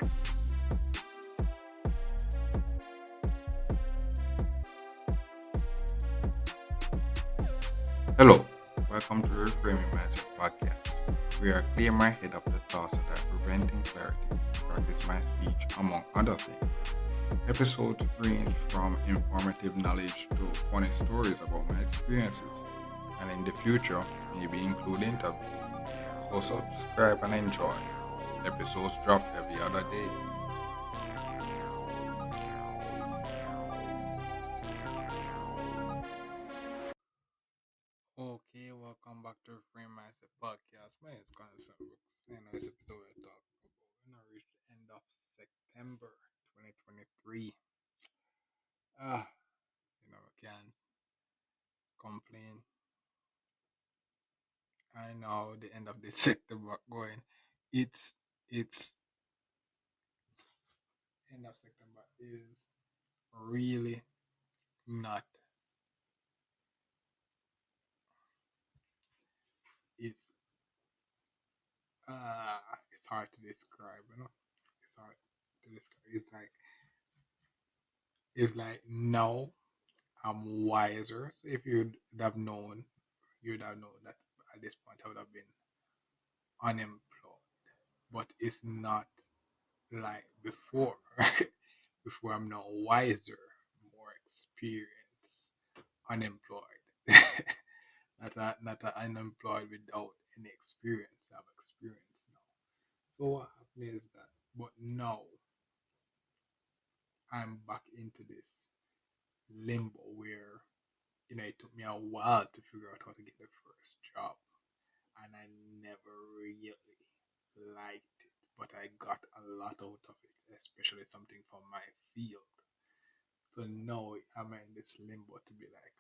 Hello, welcome to Reframing Mindset Podcast. We are clear my head of the thoughts that are preventing clarity, practice my speech, among other things. Episodes range from informative knowledge to funny stories about my experiences, and in the future, maybe include interviews. So subscribe and enjoy. Episodes drop every other day. Okay, welcome back to Reframe Mindset Podcast. My name is Constant Brooks. And this episode I talk about when I reach the end of September 2023. Ah, I can't complain. I know the end of the September going. It's end of September is really not. It's it's hard to describe. It's hard to describe. It's like now I'm wiser. So if you'd have known, you'd have known that at this point I would have been unemployed. But it's not like before. Before I'm now wiser, more experienced, unemployed. Not unemployed without any experience. I have experience now. So what happened is that, but now I'm back into this limbo where it took me a while to figure out how to get the first job, and I never really liked it, but I got a lot out of it, especially something from my field. So now I'm in this limbo to be like,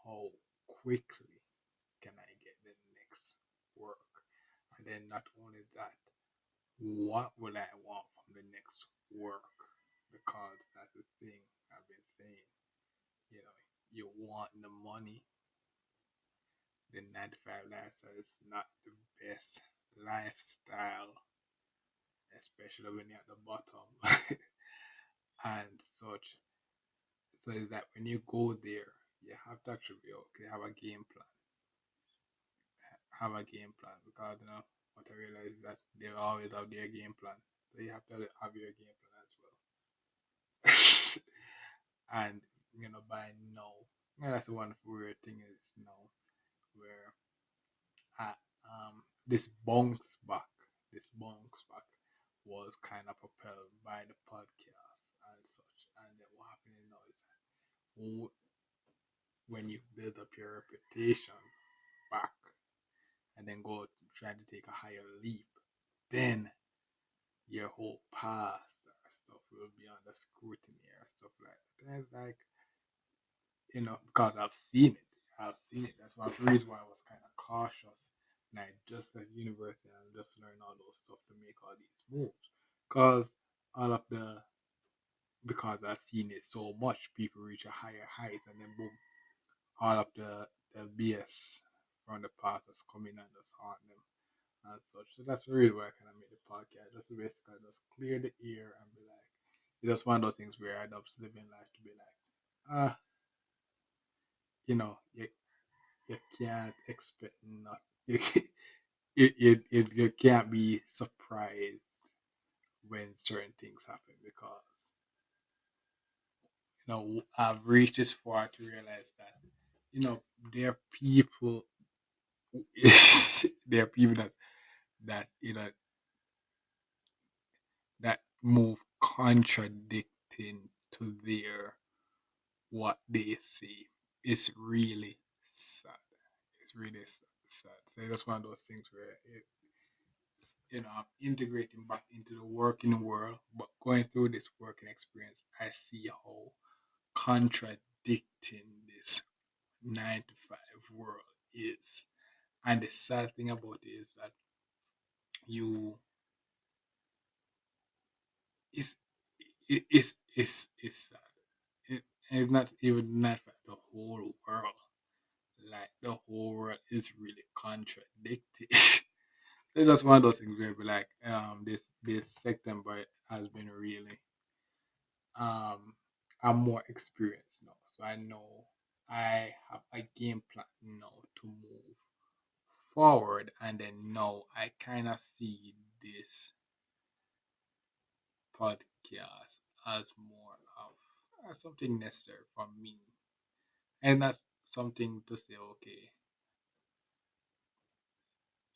how quickly can I get the next work? And then not only that, what will I want from the next work? Because that's the thing I've been saying. You want the money. The 95 lifestyle is not the best lifestyle, especially when you're at the bottom and such. So it's that when you go there, you have to actually be okay, have a game plan. Have a game plan because what I realize is that they always have their game plan. So you have to have your game plan as well. And by now, that's the one weird thing is now where I, this bounce back was kind of propelled by the podcast and such. And then what happened now is that when you build up your reputation back and then go try to take a higher leap, then your whole past or stuff will be under scrutiny or stuff like that. And it's like, because I've seen it. I've seen it. That's one reason why I was kind of cautious. And I just left university and just learned all those stuff to make all these moves. Because all of the, because I've seen it so much, people reach a higher height and then boom, all of the BS from the past has come in and just haunt them and such. So that's really why I kind of made the podcast. Just to basically just clear the air and be like, it's just one of those things where I'd up living life to be like, ah, you can't expect not you, you can't be surprised when certain things happen because I've reached this far to realize that there are people there are people that that move contradicting to their what they say. It's really sad. It's really sad. So that's one of those things where I'm integrating back into the working world, but going through this working experience, I see how contradicting this 9 to 5 world is. And the sad thing about it is that you it's it's sad. It's not even not for the whole world. Like the whole world is really contradicted. It's just one of those things where we like this September has been really um I'm more experienced now. So I know I have a game plan now to move forward, and then now I kinda see this podcast as more of something necessary for me. And that's something to say, okay,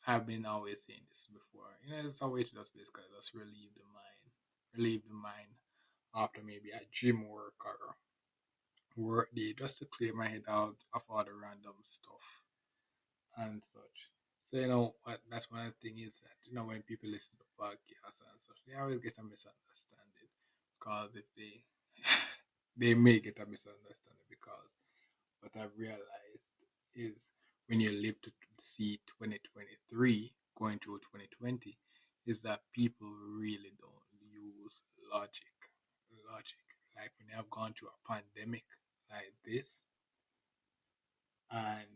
I've been always saying this before. It's always just basically just relieve the mind after maybe a gym work or work day, just to clear my head out of all the random stuff and such. So what that's one of the things is that when people listen to podcasts and such, they always get a misunderstanding because if they they may get a misunderstanding because what I've realized is when you live to see 2023 going through 2020 is that people really don't use logic. Logic. Like when you have gone through a pandemic like this and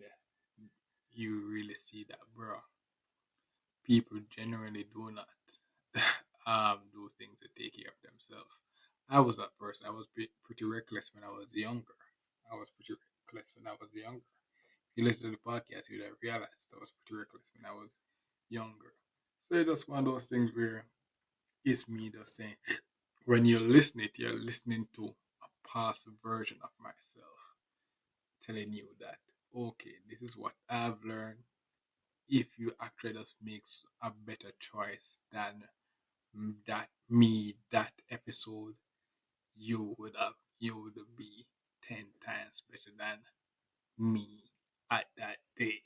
you really see that, bro, people generally do not do things to take care of themselves. I was that person. I was pretty reckless when I was younger. I was pretty reckless when I was younger. If you listen to the podcast, you'd have realized I was pretty reckless when I was younger. So it's just one of those things where it's me just saying, when you listen it, you're listening to a past version of myself telling you that, okay, this is what I've learned. If you actually just makes a better choice than that episode, you would be 10 times better than me at that day.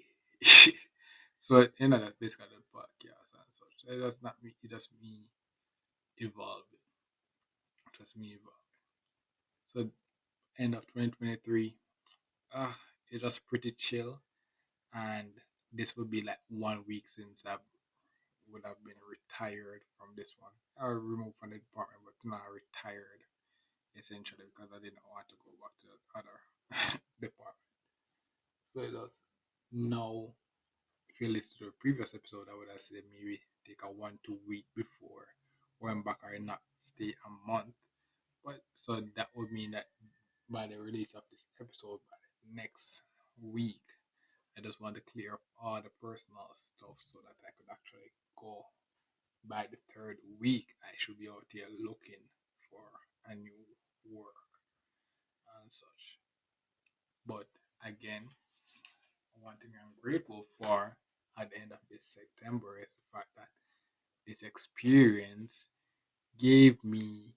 So that's basically the podcast and such. It's just not me. It's just me evolving. Just me evolving. So end of 2023. It was pretty chill, and this would be like 1 week since I would have been retired from this one. I was removed from the department, but not retired essentially because I didn't want to go back to the other department. So it was now. If you listen to the previous episode, I would have said maybe take a 1 2 week before went back or not stay a month. But so that would mean that by the release of this episode, by the next week, I just want to clear up all the personal stuff so that I could actually go by the third week. I should be out here looking for a new work and such. But again, one thing I'm grateful for at the end of this September is the fact that this experience gave me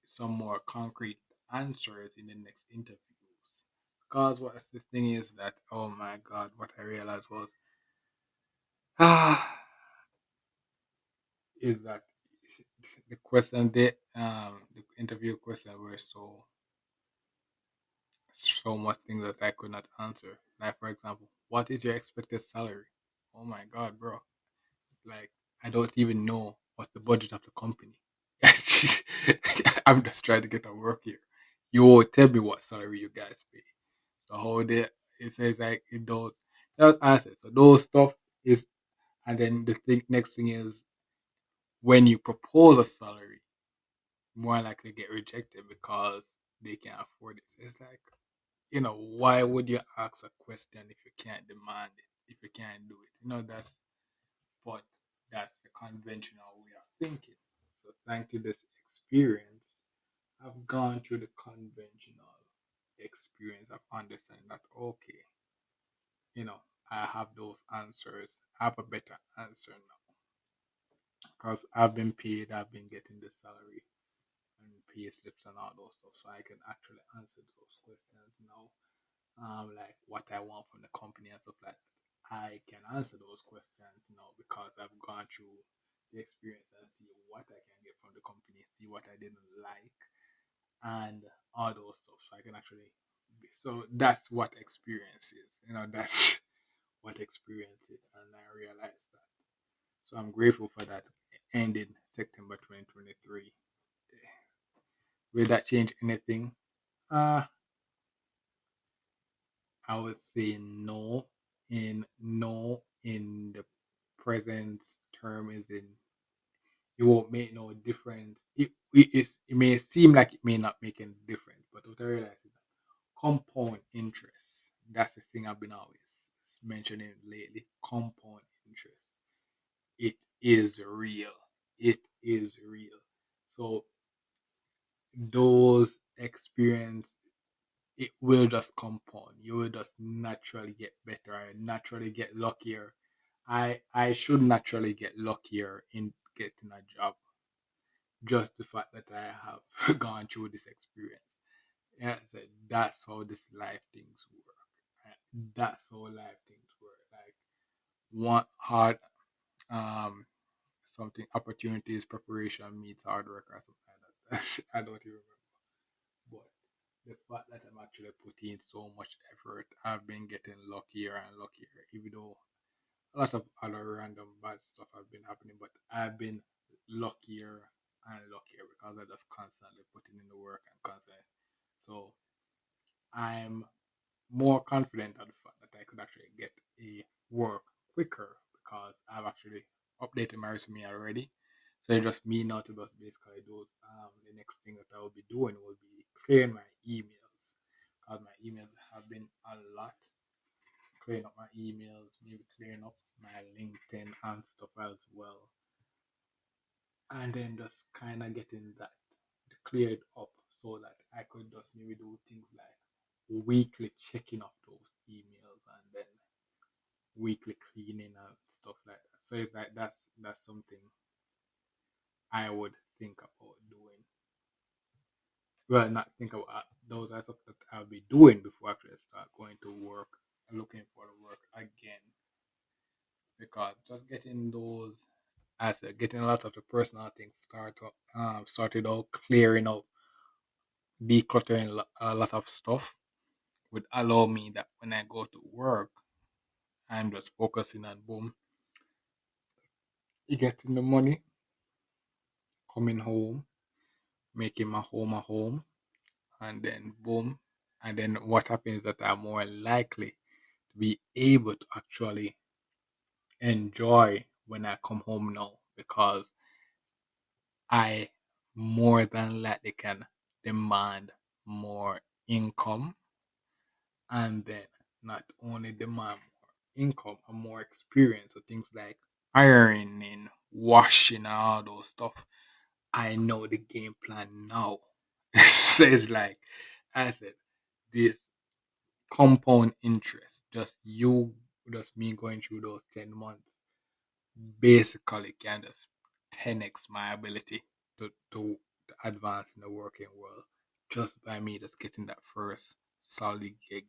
some more concrete answers in the next interviews. Because what this thing is that, oh my God, what I realized was, ah, is that the question the interview question were so much things that I could not answer. Like for example, what is your expected salary? Oh my God, bro! Like I don't even know what's the budget of the company. I'm just trying to get a work here. You will tell me what salary you guys pay. The whole day it says like it does. That's answer. So those stuff is, and then the next thing is when you propose a salary, more likely get rejected because they can't afford it. So it's like, why would you ask a question if you can't demand it, if you can't do it? But that's the conventional way of thinking. So thank you this experience, I've gone through the conventional experience of understanding that okay, you know, I have those answers. I have a better answer now because I've been paid. I've been getting the salary and pay slips and all those stuff, so I can actually answer those questions now. Like what I want from the company and stuff like that. I can answer those questions now because I've gone through the experience and see what I can get from the company, see what I didn't like, and all those stuff. So I can actually. So that's what experience is. That's what experience is, and I realized that. So I'm grateful for that. Ended September 2023. Will that change anything? Uh, I would say no in the present term is in, it won't make no difference. It may seem like it may not make any difference, but what I realize is that compound interest. That's the thing I've been always mentioning lately. Compound interest. It is real. It is real. So those experience, it will just compound. You will just naturally get better and naturally get luckier. I should naturally get luckier in getting a job. Just the fact that I have gone through this experience. Yeah, so that's how this life things work. That's how life things work. Like one hard um something opportunities preparation meets hard work or something like that. I don't even remember. But the fact that I'm actually putting in so much effort, I've been getting luckier and luckier, even though a lot of other random bad stuff have been happening, but I've been luckier and luckier because I just constantly putting in the work and constantly. So I'm more confident of the fact that I could actually get a work quicker because I've actually updated my resume already. So it just me now to just basically do the next thing that I will be doing will be clearing my emails because my emails have been a lot. Clearing up my emails, maybe clearing up my LinkedIn and stuff as well, and then just kind of getting that cleared up so that I could just maybe do things like weekly checking of those emails and then weekly cleaning and stuff like that. So it's like that's something I would think about doing. Well, not think about those are stuff that I'll be doing before I actually start going to work and looking for the work again. Because just getting those, as I said, getting a lot of the personal things sorted out, clearing out, decluttering a lot of stuff would allow me that when I go to work, I'm just focusing on boom, getting the money, coming home, making my home a home, and then boom. And then what happens is that I'm more likely to be able to actually enjoy when I come home now because I more than likely can demand more income and then not only demand more income and more experience. So things like ironing, washing, all those stuff. I know the game plan now. So it's like I said, this compound interest, just me going through those 10 months, basically can just 10x my ability to advance in the working world just by me just getting that first solid gig.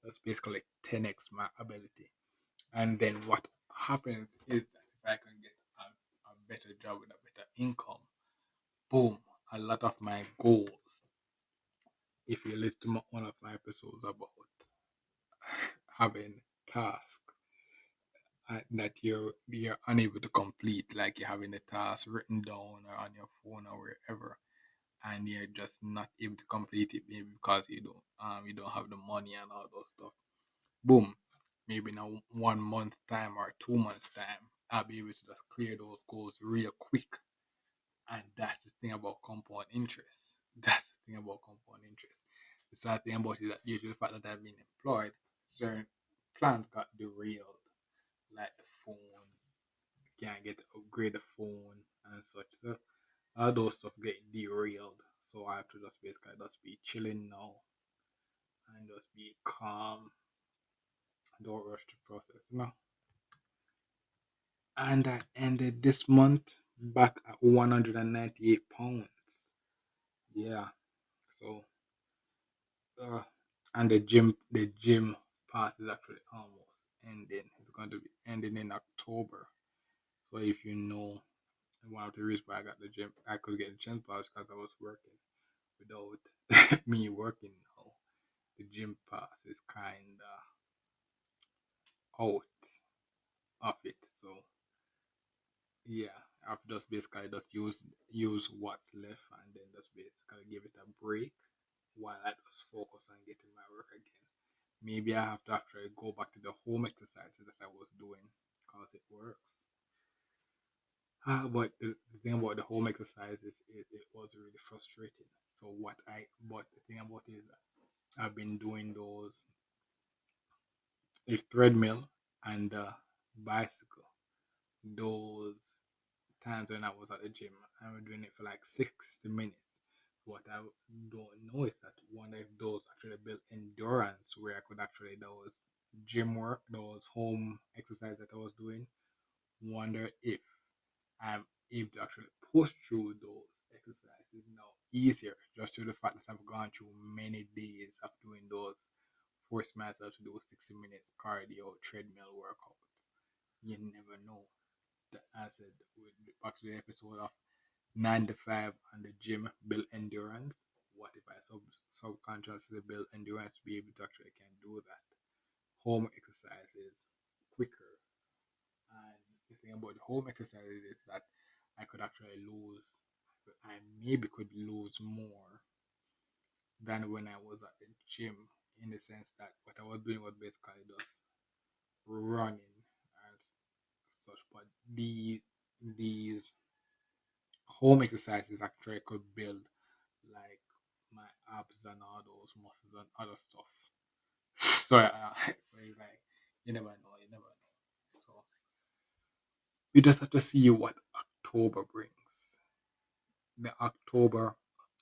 That's basically 10x my ability. And then what happens is that if I can get a better job with a better income, boom, a lot of my goals, if you listen to one of my episodes about having tasks that you're unable to complete, like you're having the task written down or on your phone or wherever, and you're just not able to complete it, maybe because you don't have the money and all those stuff. Boom, maybe in a 1 month time or 2 months time, I'll be able to just clear those goals real quick. And that's the thing about compound interest. That's the thing about compound interest. The sad thing about it is that due to the fact that I've been employed, certain plans got derailed, like the phone, can't get to upgrade the phone and such. So all those stuff get derailed. So I have to just basically just be chilling now and just be calm. Don't rush the process. No. And I ended this month back at 198 pounds. Yeah. So uh, and the gym pass is actually almost ending. It's going to be ending in October. So if you know one of the reasons why I got the gym, I could get the gym pass because I was working. Without me working now, the gym pass is kind of out of it. So yeah, I've just basically just use what's left and then just basically give it a break while I just focus on getting my work again. Maybe I have to actually go back to the home exercises that I was doing because it works. But the thing about the home exercise is it was really frustrating. So but the thing about it is that I've been doing those the treadmill and the bicycle. Those times when I was at the gym, I was doing it for like 60 minutes. What I don't know is that wonder if those actually built endurance where I could actually those gym work, those home exercise that I was doing. Wonder if I'm able to actually push through those exercises now easier just through the fact that I've gone through many days of doing those, force myself to do 60 minutes cardio treadmill workouts. You never know. I said back to the episode of 9 to 5 on the gym build endurance. What if I subconsciously build endurance to be able to actually can do that? Home exercises quicker. And the thing about the home exercises is that I could actually lose, I maybe could lose more than when I was at the gym in the sense that what I was doing was basically just running and such. But these home exercises actually could build like my abs and all those muscles and other stuff. So it's like you never know, you never know. So we just have to see what October brings. The October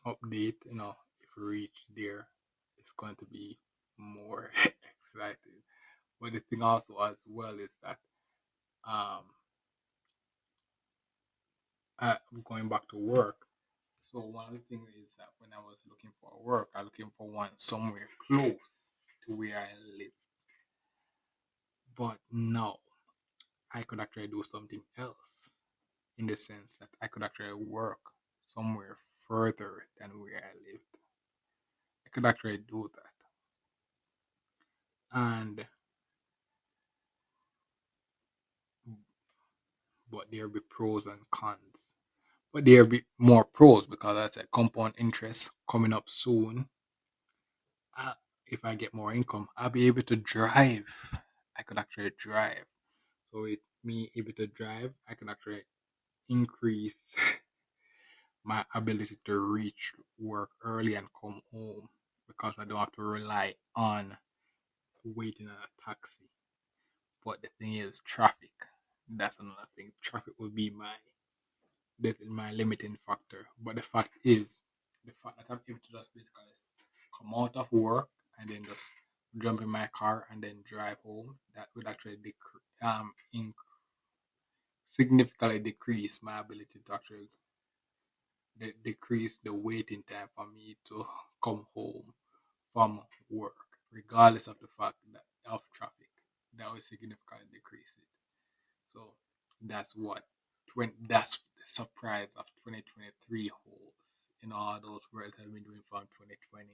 update, if we reach there, it's going to be more exciting. But the thing also as well is that um I'm going back to work. So one of the things is that when I was looking for work, I was looking for one somewhere close to where I live. But now I could actually do something else in the sense that I could actually work somewhere further than where I lived. I could actually do that. And but there will be pros and cons. But there will be more pros because I said compound interest coming up soon. Uh, if I get more income, I'll be able to drive. I could actually drive. So with me able to drive, I can actually increase my ability to reach work early and come home because I don't have to rely on waiting in a taxi. But the thing is, traffic. That's another thing. Traffic will be my limiting factor. But the fact is, the fact that I'm able to just basically come out of work and then just jump in my car and then drive home, that would actually significantly decrease my ability to actually decrease the waiting time for me to come home from work, regardless of the fact that of traffic. That will significantly decrease it. So that's what that's the surprise of 2023 holds in all those work I've been doing from 2020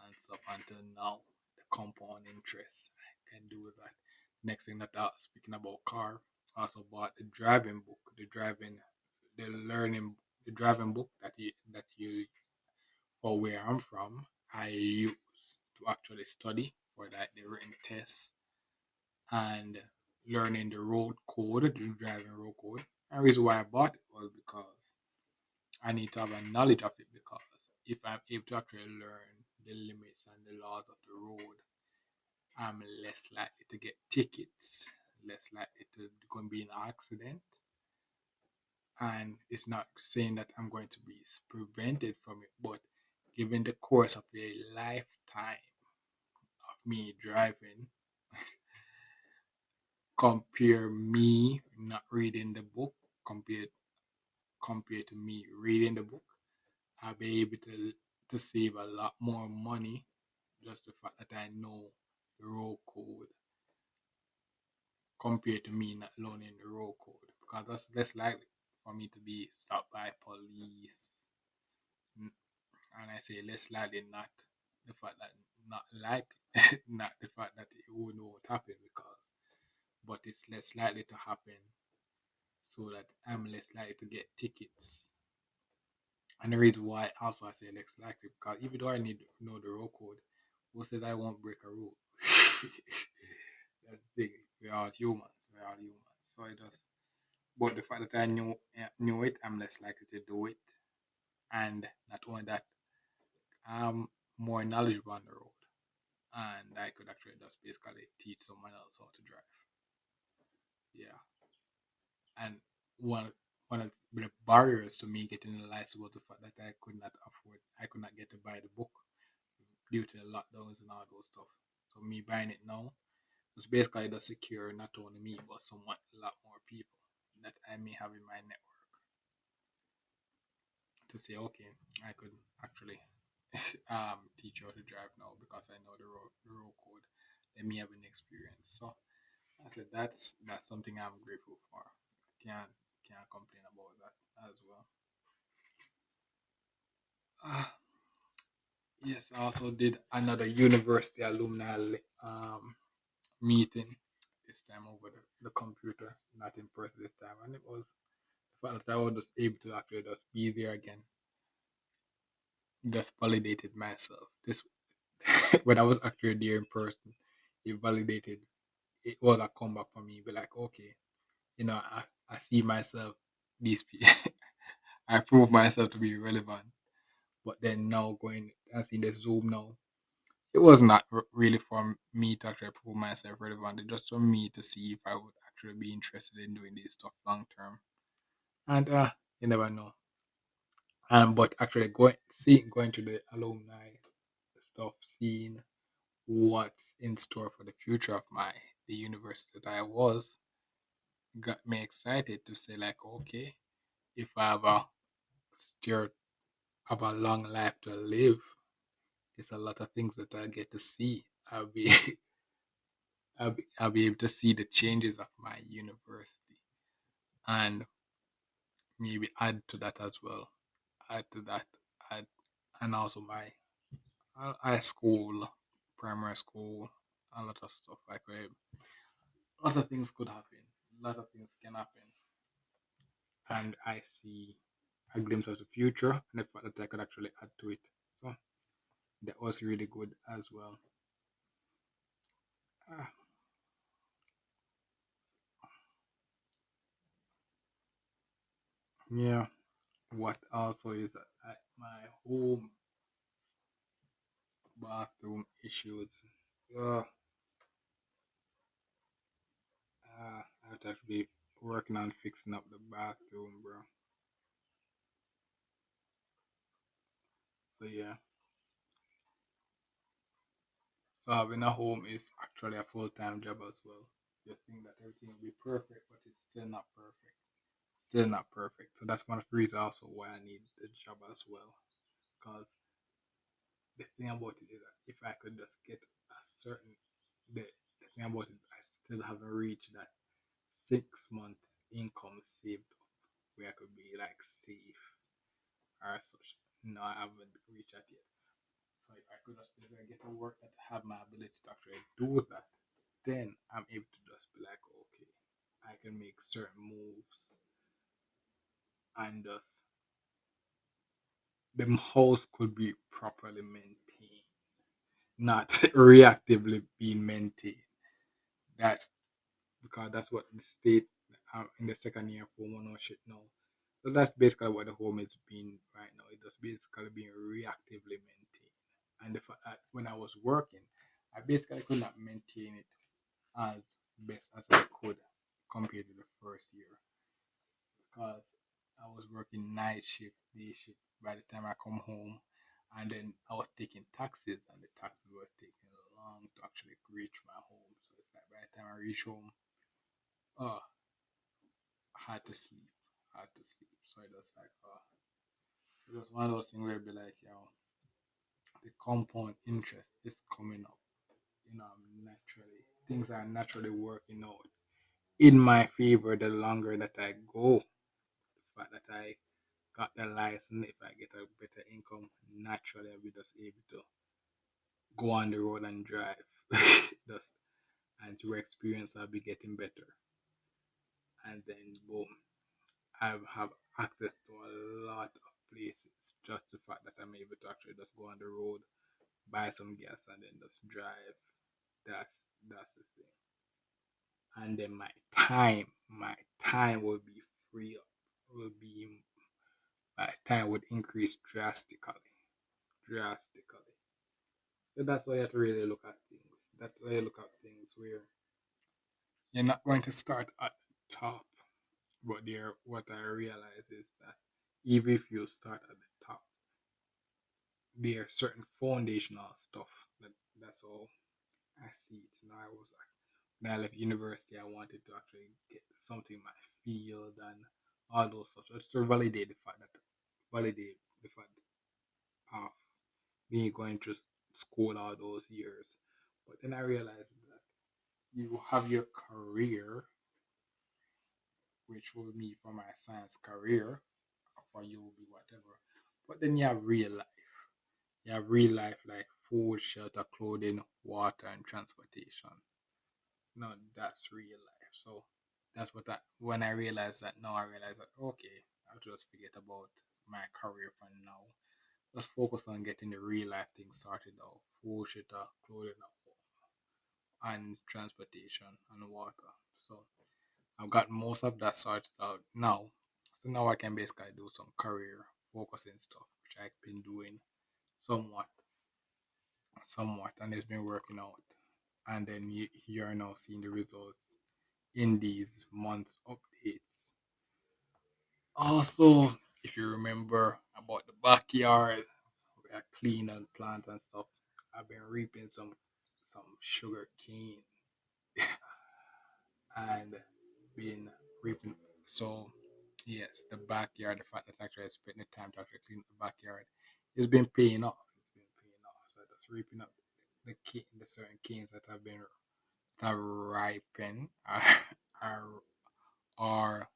and stuff until now. The compound interest I can do that. Next thing that I was speaking about car, I also bought the driving book, the learning, the driving book that you for where I'm from, I use to actually study for that the written tests and learning the road code, the driving road code. And the reason why I bought it was because I need to have a knowledge of it because if I'm able to actually learn the limits and the laws of the road, I'm less likely to get tickets, less likely to go and be in an accident. And it's not saying that I'm going to be prevented from it, but given the course of a lifetime of me driving, compare me not reading the book compared compared to me reading the book, I'll be able to save a lot more money just the fact that I know the road code compared to me not learning the road code because that's less likely for me to be stopped by police. And I say less likely, not the fact that not like not the fact that it won't happen because but it's less likely to happen so that I'm less likely to get tickets. And the reason why also I say less likely because even though I need to know the road code, who says I won't break a rule? That's the thing. We are humans. all humans. So I just, but the fact that I knew it, I'm less likely to do it. And not only that, I'm more knowledgeable on the road, and I could actually just basically teach someone else how to drive. Yeah, and one one of the barriers to me getting a license was the fact that I could not get to buy the book due to the lockdowns and all those stuff. So me buying it now was basically to secure not only me but somewhat a lot more people that I may have in my network to say, okay, I could actually teach you how to drive now because I know the road code. Let me have an experience. So I said that's something I'm grateful for. Can't complain about that as well. Uh, yes, I also did another university alumni meeting this time over the computer, not in person this time, and it was the fact that I was just able to actually just be there again, just validated myself. This when I was actually there in person, it validated. It was a comeback for me. Be like, okay, I see myself. These people, I prove myself to be relevant. But then now going and seeing the Zoom now, it was not really for me to actually prove myself relevant. It just for me to see if I would actually be interested in doing this stuff long term. And you never know. But actually going to the alumni stuff, seeing what's in store for the future of the university that I was, got me excited to say like, okay, if I have still have a long life to live, there's a lot of things that I get to see. I'll be able to see the changes of my university and maybe add to that as well. Add to that, add, and also my high school, primary school, a lot of stuff. Like a lot of things could happen. A lot of things can happen, and I see a glimpse of the future and the fact that I could actually add to it. So that was really good as well. Ah, yeah. What also is that my home bathroom issues. Uh, I have to actually be working on fixing up the bathroom, bro. So yeah. So having a home is actually a full-time job as well. You think that everything will be perfect, but it's still not perfect. Still not perfect. So that's one of the reasons also why I need the job as well. Because the thing about it is that if I could just get a certain the thing about it, I still haven't reached that 6 month income saved up where I could be like safe or such. No, I haven't reached that yet. So if I could just basically get a work that have my ability to actually do that, then I'm able to just be like, okay, I can make certain moves and just the house could be properly maintained, not reactively being maintained. That's because that's what the state in the second year of home ownership now. So that's basically what the home is being right now. It just basically being reactively maintained. And the fact that when I was working, I basically could not maintain it as best as I could compared to the first year because I was working night shift, day shift by the time I come home, and then I was taking taxis, and the taxis was taking long to actually reach my home. So it's like by the time I reach home, oh, I had to sleep. I had to sleep. So it was like, it was one of those things where it'd be like, the compound interest is coming up. Naturally, things are naturally working out in my favor the longer that I go. The fact that I got the license, if I get a better income, naturally I'll be just able to go on the road and drive. just, and your experience I'll be getting better. And then boom, I have access to a lot of places. Just the fact that I'm able to actually just go on the road, buy some gas, and then just drive. That's that's the thing. and then my time will be free up. Will be My time would increase drastically. So that's why you have to really look at things. That's why you look at things where you're not going to start at the top. But there, what I realize is that even if you start at the top, there are certain foundational stuff that's all I see it. Now I was like, when I left university, I wanted to actually get something in my field and all those stuff. Just to validate the fact of me going to school all those years. But then I realized that you have your career, which will be for my science career, for you will be whatever. But then you have real life. You have real life like food, shelter, clothing, water, and transportation. No, that's real life. So that's what I when I realized that now I realized that okay, I'll just forget about my career for now. Just focus on getting the real life thing started out. Food, shelter, clothing, and transportation and water. So I've got most of that sorted out now. So now I can basically do some career focusing stuff, which I've been doing somewhat, and it's been working out. And then you're now seeing the results in these months updates. Also, if you remember about the backyard, we are clean and plant and stuff. I've been reaping some sugar cane and been reaping. So yes, the backyard, the fact that actually I spent the time to actually clean the backyard, it's been paying off. It's been paying off. So just reaping up the certain canes that have been that ripen are are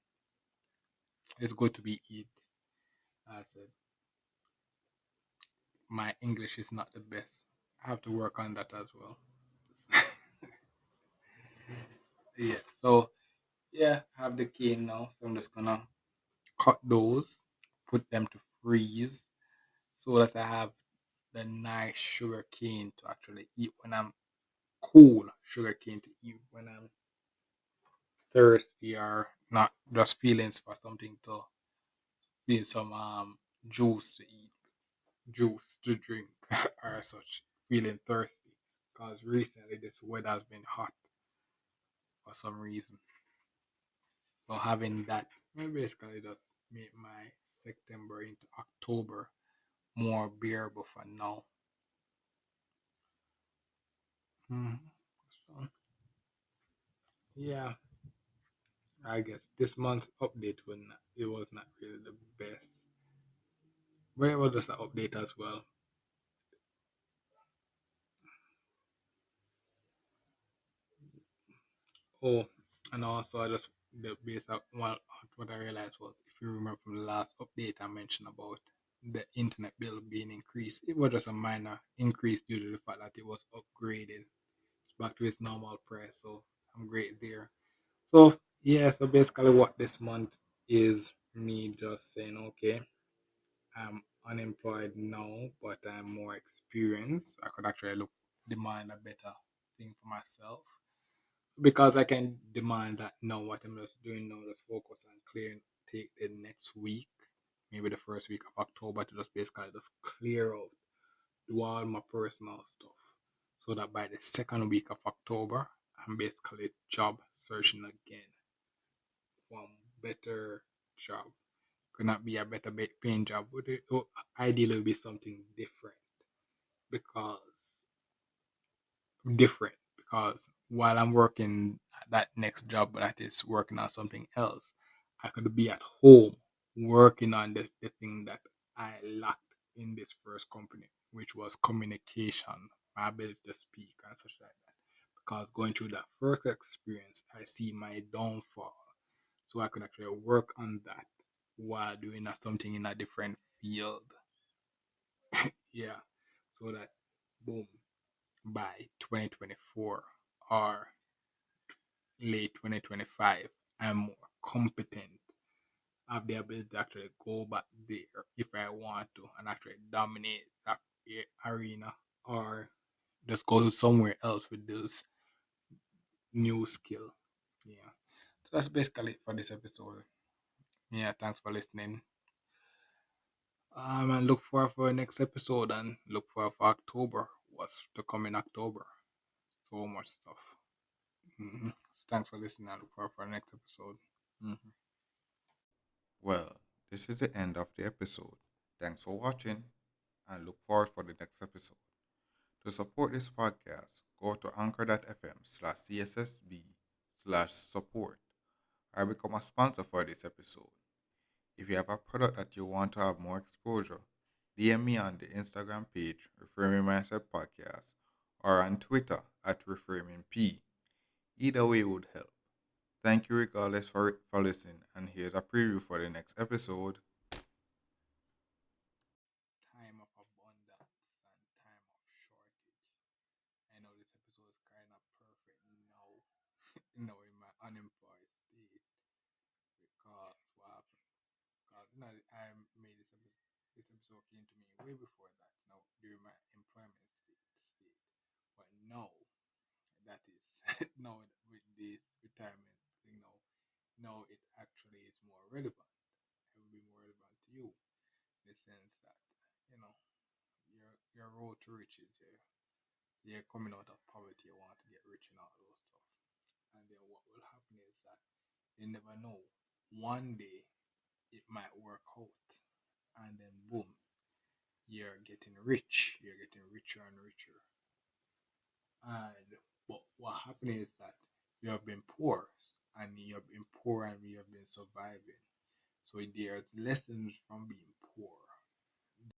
it's good to be eat. I said my English is not the best. I have to work on that as well. Yeah. So yeah, I have the cane now. So I'm just gonna cut those, put them to freeze, so that I have the nice sugar cane to actually eat when I'm cool. Sugar cane to eat when I'm thirsty or not just feelings for something to feel some juice to eat, juice to drink or such. Feeling thirsty because recently this weather has been hot for some reason. So having that will basically just make my September into October more bearable for now. Mhm. So yeah, I guess this month's update was not really the best, but it was just an update as well. Oh, and also I just the base of well, what I realized was if you remember from the last update I mentioned about the internet bill being increased, it was just a minor increase due to the fact that it was upgraded back to its normal price. So I'm great there. So yeah, so basically what this month is me just saying, okay, I'm unemployed now, but I'm more experienced. I could actually look demand a better thing for myself because I can demand that now. What I'm just doing now, just focus on clearing. Take the next week, maybe the first week of October, to just basically just clear out, do all my personal stuff, so that by the second week of October, I'm basically job searching again for a better job. Could not be a better paying job, but ideally it would be something because different, because while I'm working at that next job that is working on something else, I could be at home working on the thing that I lacked in this first company, which was communication, my ability to speak and such like that. Because going through that first experience, I see my downfall. So I could actually work on that while doing something in a different field. Yeah. So that boom, by 2024 or late 2025, I'm more competent. I have the ability to actually go back there if I want to and actually dominate that arena or just go somewhere else with this new skill. Yeah. So that's basically it for this episode. Yeah, thanks for listening. And look for the next episode and look for October. What's to come in October? So much stuff. So thanks for listening and look for the next episode. Hmm. Well, this is the end of the episode. Thanks for watching and look forward for the next episode. To support this podcast, go to anchor.fm/cssb/support or become a sponsor for this episode. If you have a product that you want to have more exposure, DM me on the Instagram page, Reframing Mindset Podcast, or on Twitter at ReframingP. Either way would help. Thank you regardless for listening, and here's a preview for the next episode. Time of abundance and time of shortage. I know this episode is kind of perfect now, in my unemployed state because what happened? Because I made this episode. This episode came to me way before that. During my employment state. But now that is now with this retirement thing now it actually is more relevant. It will be more relevant to you in the sense that you know your road to riches. You're coming out of poverty. You want to get rich and all those stuff. And then what will happen is that you never know. One day it might work out, and then boom, you're getting rich. You're getting richer and richer. And what happened is that you have been poor, and you have been poor, and you have been surviving. So there's lessons from being poor.